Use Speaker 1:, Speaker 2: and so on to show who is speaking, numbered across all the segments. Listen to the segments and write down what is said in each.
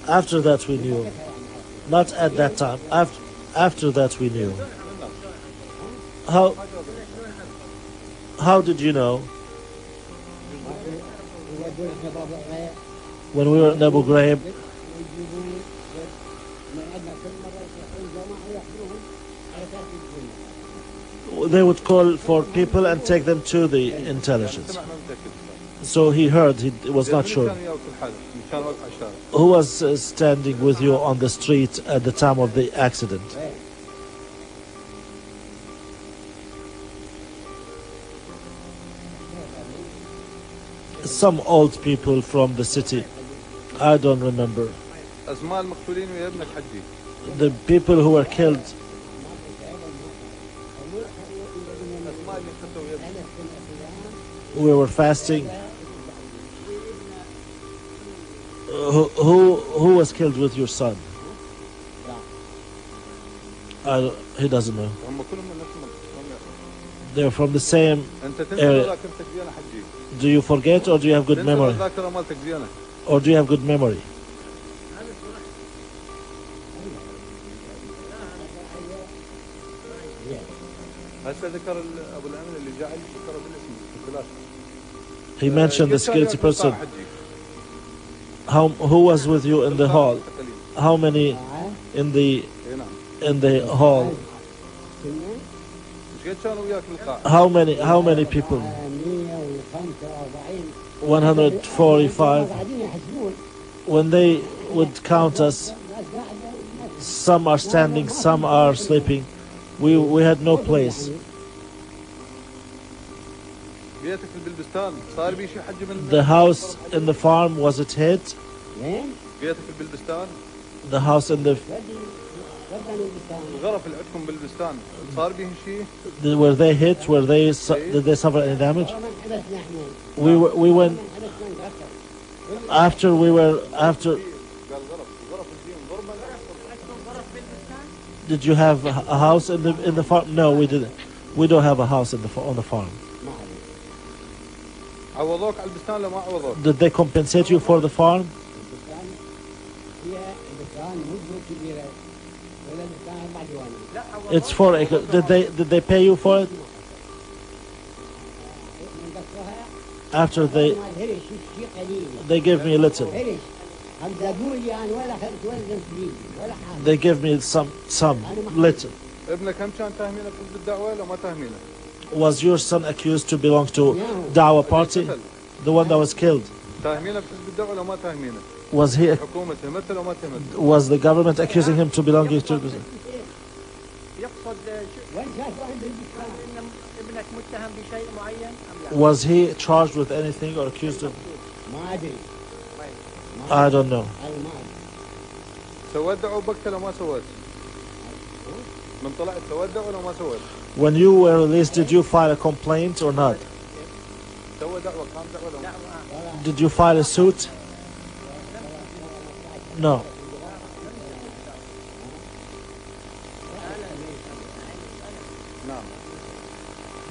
Speaker 1: After that we knew. Not at that time. After that we knew. How did you know? When we were in Abu Ghraib, they would call for people and take them to the intelligence. So he heard, he was not sure. Who was standing with you on the street at the time of the accident? Some old people from the city. I don't remember. The people who were killed. We were fasting. Who was killed with your son? He doesn't know. They're from the same area. Do you forget or do you have good memory? Or do you have good memory? He mentioned the security person. Who was with you in the hall? How many in the hall? How many people? 145. When they would count us, some are standing, some are sleeping. We had no place. The house in the farm, was it hit? The house in the... Were they hit? Did they suffer any damage? We went after Did you have a house in the farm? No, we didn't. We don't have a house on the farm. Did they compensate you for the farm? It's 4 acres. Did they pay you for it? After they gave me a little. They gave me some little. Was your son accused to belong to Dawah party? The one that was killed? Was the government accusing him to belong to... Was he charged with anything or accused of? I don't know. When you were released, did you file a complaint or not? Did you file a suit? No.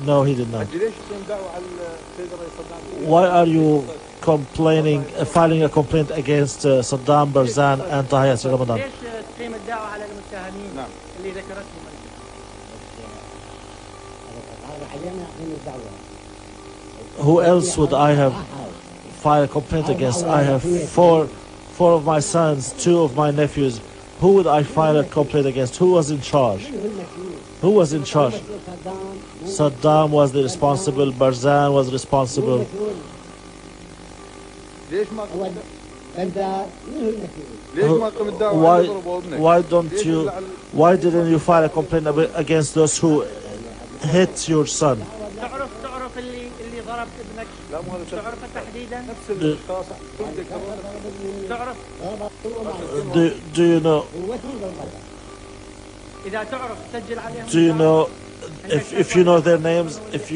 Speaker 1: No, he did not. Why are you filing a complaint against Saddam, Barzan and Taha Yasser Ramadan? Who else would I have filed a complaint against? I have four of my sons, 2 of my nephews. Who would I file a complaint against? Who was in charge? Who was in charge? Saddam was the responsible. Barzan was responsible. Why didn't you file a complaint against those who hit your son? Do you know? Do you know if you know their names? If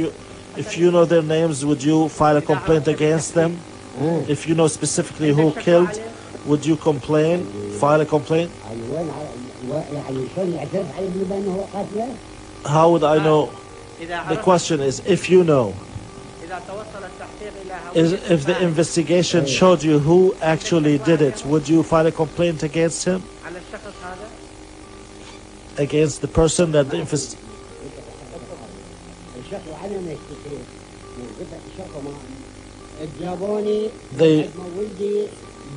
Speaker 1: you know their names, would you file a complaint against them? If you know specifically who killed, would you file a complaint? How would I know? The question is, if you know. If the investigation showed you who actually did it, would you file a complaint against him? Against the person that the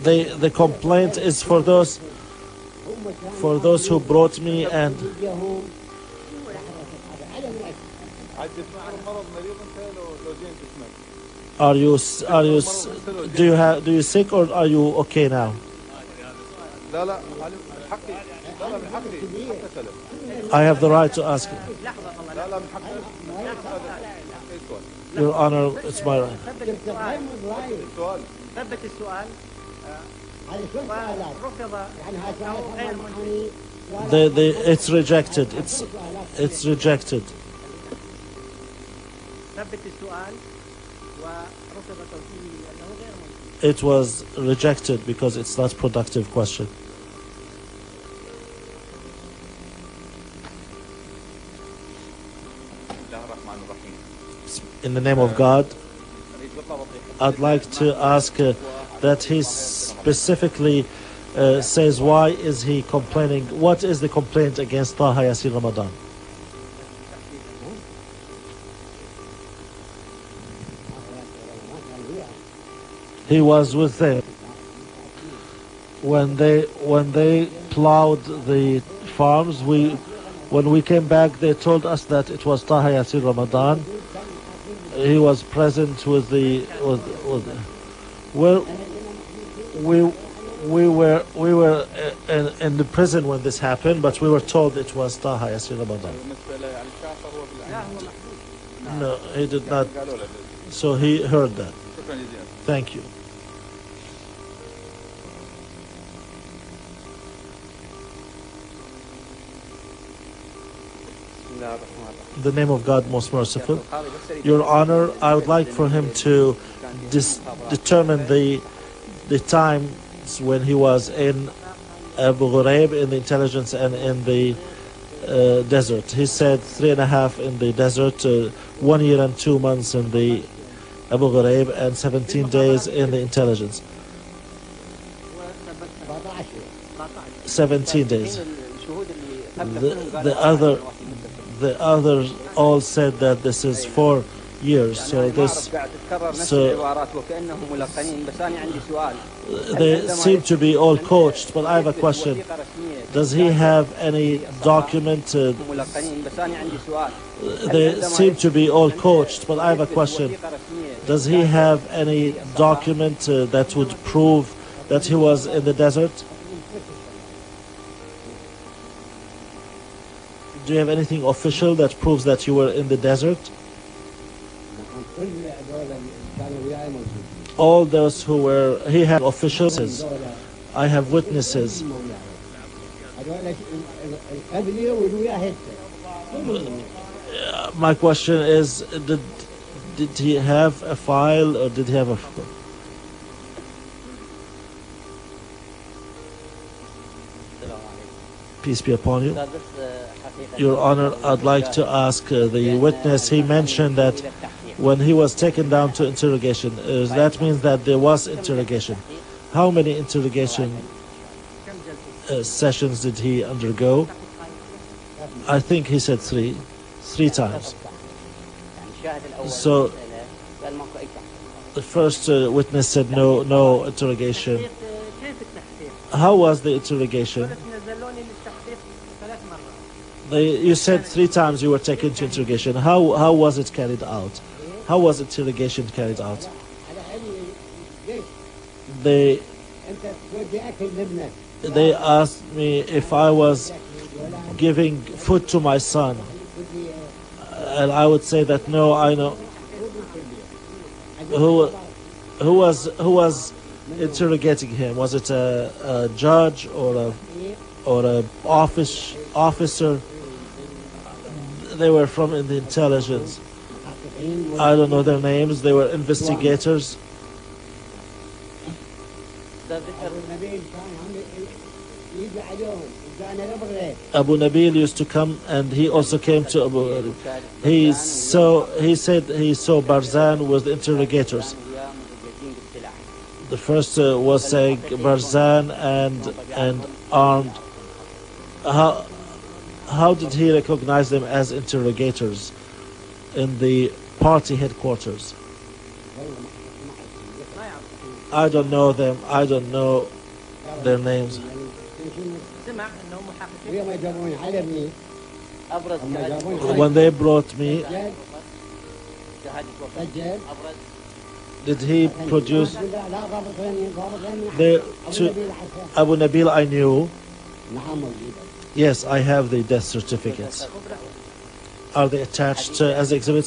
Speaker 1: the complaint is for those who brought me, and do you sick or are you okay now? I have the right to ask you. Your Honor, it's my right. It's rejected. It's rejected. It was rejected because it's not productive question. In the name of God, I'd like to ask that he specifically says why is he complaining, what is the complaint against Taha Yassin Ramadan? He was with them when they plowed the farms. When we came back, they told us that it was Taha Yassin Ramadan. He was present with the well, we were in the prison when this happened, but we were told it was Taha Yassin Ramadan. No, he did not. So he heard that. Thank you. In the name of God, most merciful. Your Honor, I would like for him to determine the times when he was in Abu Ghuraib, in the intelligence, and in the desert. He said 3.5 in the desert, 1 year and 2 months in the Abu Ghuraib, and 17 days in the intelligence. 17 days. The others all said that this is 4 years. So they seem to be all coached. But I have a question: does he have any document? They seem to be all coached. But I have a question: does he have any document that would prove that he was in the desert? Do you have anything official that proves that you were in the desert? All those who were, he had officials. I have witnesses. My question is, did he have a file, or did he have a... Peace be upon you. Your Honor, I'd like to ask the witness. He mentioned that when he was taken down to interrogation, that means that there was interrogation. How many interrogation sessions did he undergo? I think he said three times. So the first witness said no interrogation. How was the interrogation? You said 3 times you were taken to interrogation. How was it carried out? How was interrogation carried out? They asked me if I was giving food to my son, and I would say that no, I know. Who was interrogating him? Was it a judge or a officer? They were from the intelligence. I don't know their names. They were investigators. Abu Nabil used to come, and he also came to Abu. He said he saw Barzan with interrogators. The first was saying Barzan and armed. How did he recognize them as interrogators in the party headquarters? I don't know them. I don't know their names. When they brought me, did he produce Abu Nabil? I knew. Yes, I have the death certificates. Are they attached as exhibits?